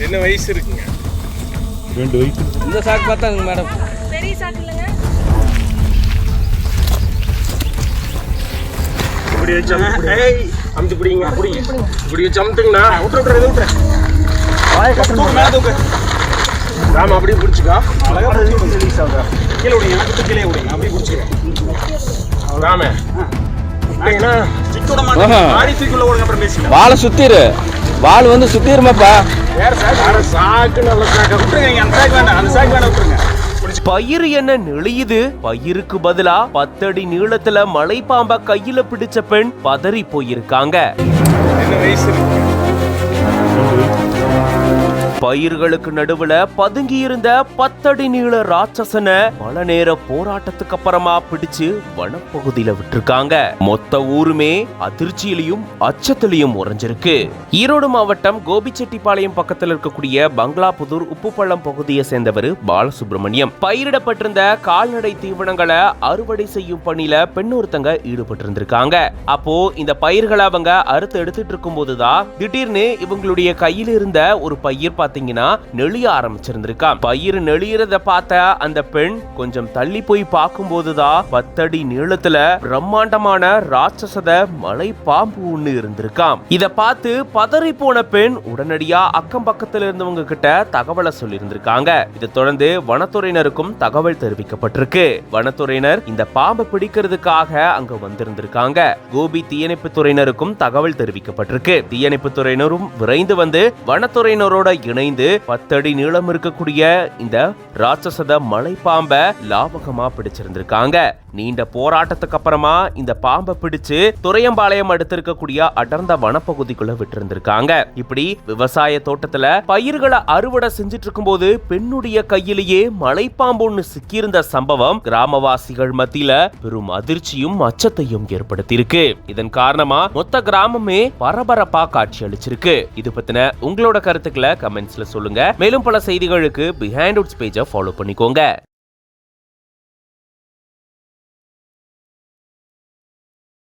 என்ன வயசு இருக்குங்க? 2 வயசு. இந்த சாக்கு பார்த்தாங்க மேடம். பெரிய சாக்கு இல்லைங்க. இப்படி வச்சு அமுத்தி பிடிங்க. இப்படி வச்சு அமுத்துங்கண்ணா. விட்டுற ராம அப்படியே பிடிச்சிக்கா. அழகா ரிலீஸ் ஆகுதா? கீழே விடுங்க. கீழே விடுங்க. அப்படியே பிடிச்சிக்க. ராம வாழை சுத்திரு. வால் வந்து சுத்திருமாப்பா. பயிர் என்ன நெளியுது? பயிருக்கு பதிலா 10 அடி நீளத்துல மலைப்பாம்ப கையில பிடிச்ச பெண் பதறி போயிருக்காங்க. என்ன வயசு இருக்கு? பயிர்களுக்கு நடுவுல பதுங்கி இருந்த 10 அடி நீள ராட்சசனை பல நேர போராட்டத்துக்கு அப்புறமா பிடிச்சு வனப்பகுதியில விட்டுருக்காங்க. மொத்த ஊருமே அதிர்ச்சியிலையும் அச்சத்திலையும் உறைஞ்சிருக்கு. ஈரோடு மாவட்டம் கோபிச்செட்டிப்பாளையம் பக்கத்தில் இருக்கக்கூடிய பங்களாபுதூர் உப்புப்பள்ளம் பகுதியை சேர்ந்தவர் பாலசுப்ரமணியம். பயிரிடப்பட்டிருந்த கால்நடை தீவனங்களை அறுவடை செய்யும் பணியில பெண் ஒருத்தங்க ஈடுபட்டு இருந்திருக்காங்க. அப்போ இந்த பயிர்களை அவங்க அறுத்து எடுத்துட்டு இருக்கும் போதுதான் திடீர்னு இவங்களுடைய கையில இருந்த ஒரு பயிர் பாத்தீங்கன்னா நெளிய ஆரம்பிச்சிருந்திருக்கான். பயிர் நெளியறத பார்த்த அந்த பெண் கொஞ்சம் தள்ளி போய் பார்க்கும் போதுதான் 10 அடி நீளத்துல பிரம்மாண்டமான ராட்சசத மலை பாம்பு ஒண்ணு இருந்திருக்காம். இத பார்த்து பதறி போன பெண் உடனடியா அக்கம் பக்கத்துல இருந்தவங்க கிட்ட தகவலை சொல்லி இருந்திருக்காங்க. இதை தொடர்ந்து வனத்துறையினருக்கும் தகவல் தெரிவிக்கப்பட்டிருக்கு. வனத்துறையினர் இந்த பாம்பை பிடிக்கிறதுக்காக அங்க வந்திருந்திருக்காங்க. கோபி தீயணைப்பு துறையினருக்கும் தகவல் தெரிவிக்கப்பட்டிருக்கு. தீயணைப்பு துறையினரும் விரைந்து வந்து வனத்துறையினரோட இணைந்து 10 அடி நீளம் இருக்கக்கூடிய இந்த ராட்சசத மலை பாம்பை லாபகமா பிடிச்சிருந்திருக்காங்க. நீண்ட போராட்டத்துக்கு அப்புறமா இந்த பாம்பை பிடிச்சு துரையம்பாளையம் அடுத்து இருக்கக்கூடிய அடர்ந்த வனப்பகுதிக்குள்ள விட்டிருந்திருக்காங்க. இப்படி விவசாய தோட்டத்துல பயிர்களை அறுவடை செஞ்சிட்டு இருக்கும் போது பெண்ணுடைய கையிலேயே மலைப்பாம்பு ஒண்ணு சிக்கியிருந்த சம்பவம் கிராமவாசிகள் மத்தியில பெரும் அதிர்ச்சியும் அச்சத்தையும் ஏற்படுத்தியிருக்கு. இதன் காரணமா மொத்த கிராமமே பரபரப்பா காட்சி அளிச்சிருக்கு. இது பத்தின உங்களோட கருத்துக்களை கமெண்ட்ஸ்ல சொல்லுங்க. மேலும் பல செய்திகளுக்கு பிஹைண்ட் உட்ஸ் பேஜை ஃபாலோ பண்ணிக்கோங்க.